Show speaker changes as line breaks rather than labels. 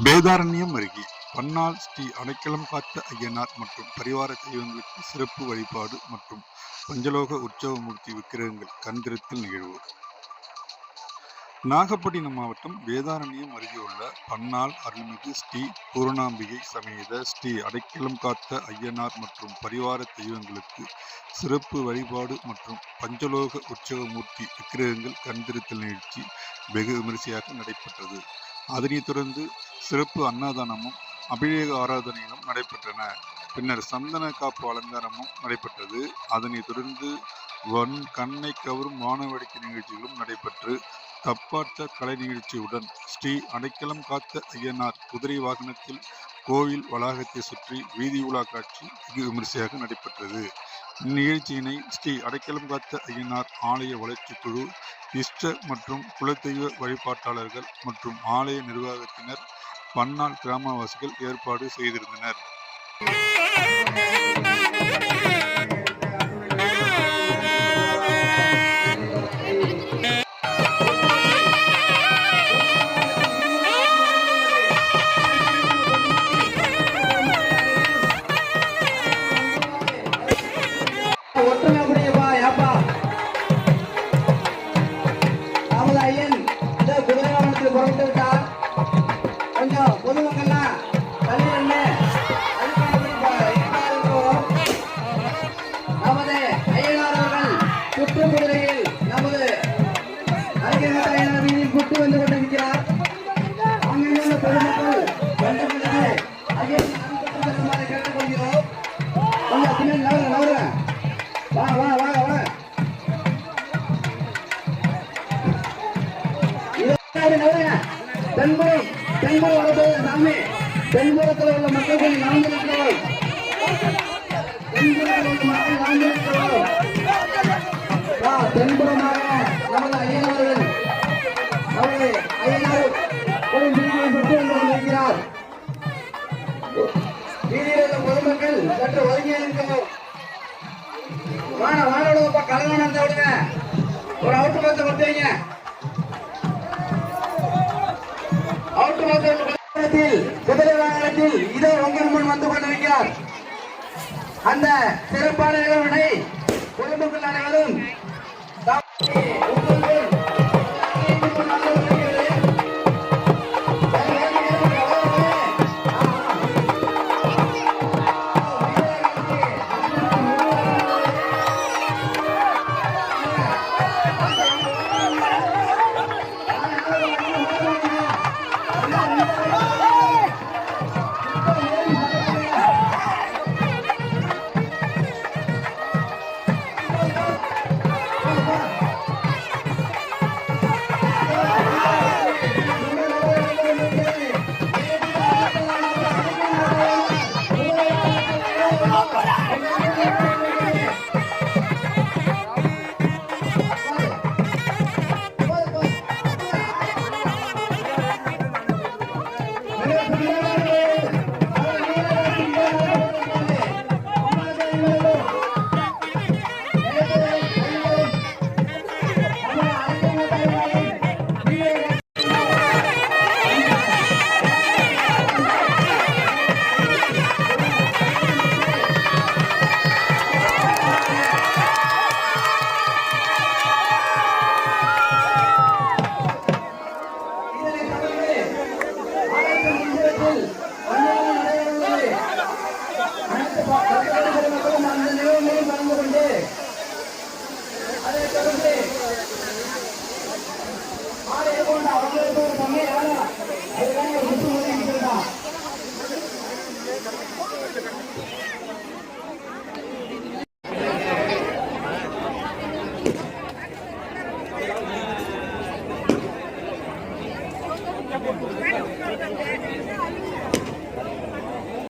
வேதாரண்யம் அருகே பன்னாள் ஸ்ரீ அடைக்கலம் காத்த ஐயனார் மற்றும் பரிவார தெய்வங்களுக்கு சிறப்பு வழிபாடு மற்றும் பஞ்சலோக உற்சவமூர்த்தி விக்கிரகங்கள் கண்திருத்தல் நிகழ்வு. நாகப்பட்டினம் மாவட்டம் வேதாரண்யம் அருகே உள்ள பன்னாள் அருள்மிகு ஸ்ரீ பூரணாம்பிகை சமேத ஸ்ரீ அடைக்கலம் காத்த ஐயனார் மற்றும் பரிவார தெய்வங்களுக்கு சிறப்பு வழிபாடு மற்றும் பஞ்சலோக உற்சவமூர்த்தி விக்கிரகங்கள் கண்திருத்தல் நிகழ்ச்சி வெகு விமரிசையாக நடைபெற்றது. அதனைத் தொடர்ந்து சிறப்பு அன்னதானமும் அபிஷேக ஆராதனைகளும் நடைபெற்றன. பின்னர் சந்தன காப்பு அலங்காரமும் நடைபெற்றது. அதனைத் தொடர்ந்து கண்ணை கவரும் வானவேடிக்கை நிகழ்ச்சிகளும் நடைபெற்று தப்பாட்ட கலை நிகழ்ச்சியுடன் ஸ்ரீ அடைக்கலம் காத்த ஐயனார் குதிரை வாகனத்தில் கோவில் வளாகத்தை சுற்றி வீதி உலா காட்சி வெகு விமரிசையாக நடைபெற்றது. இந்நிகழ்ச்சியினை ஸ்ரீ அடைக்கலம் காத்த ஐயனார் ஆலய வளர்ச்சி குழு, இஷ்ட மற்றும் குலதெய்வ வழிபாட்டாளர்கள் மற்றும் ஆலய நிர்வாகத்தினர், பன்னாள் கிராமவாசிகள் ஏற்பாடு செய்திருந்தனர்.
கொஞ்சம் பொதுமக்கள்லாம் நமது ஐயனார் அவர்கள் சுற்றுப்புறையில் நமது அருகேகாட்ட ஐயனார் வீதியில் குட்டு வந்து கொண்டிருக்கிறார். அங்கிருந்த பொதுமக்கள் கேட்டுக்கொள்கிறோம். கொஞ்சம் பின்னாடி நவருங்க. தென்புற வளர்ப்பது நாமே. தென்புறத்தில் உள்ள மக்கள் நாம் இருக்கிறோம். தென்புறமாக நமது ஐயனார்கள் அவர்கள் ஐயனார் வீதியை சுற்றி வந்து கொண்டிருக்கிறார். வீதியில் உள்ள பொதுமக்கள் சற்று ஒதுங்கி இருக்கிறோம். வானோட கலவானத்தை விடுங்க. ஒரு அவுட்டு பக்கத்தை கொடுத்தீங்க. குதிரை வாகனத்தில் இதோ உங்கள் முன் வந்து கொண்டிருக்கிறார். அந்த சிறப்பான நிகழ்வினை பொதுமக்கள் அனைவரும்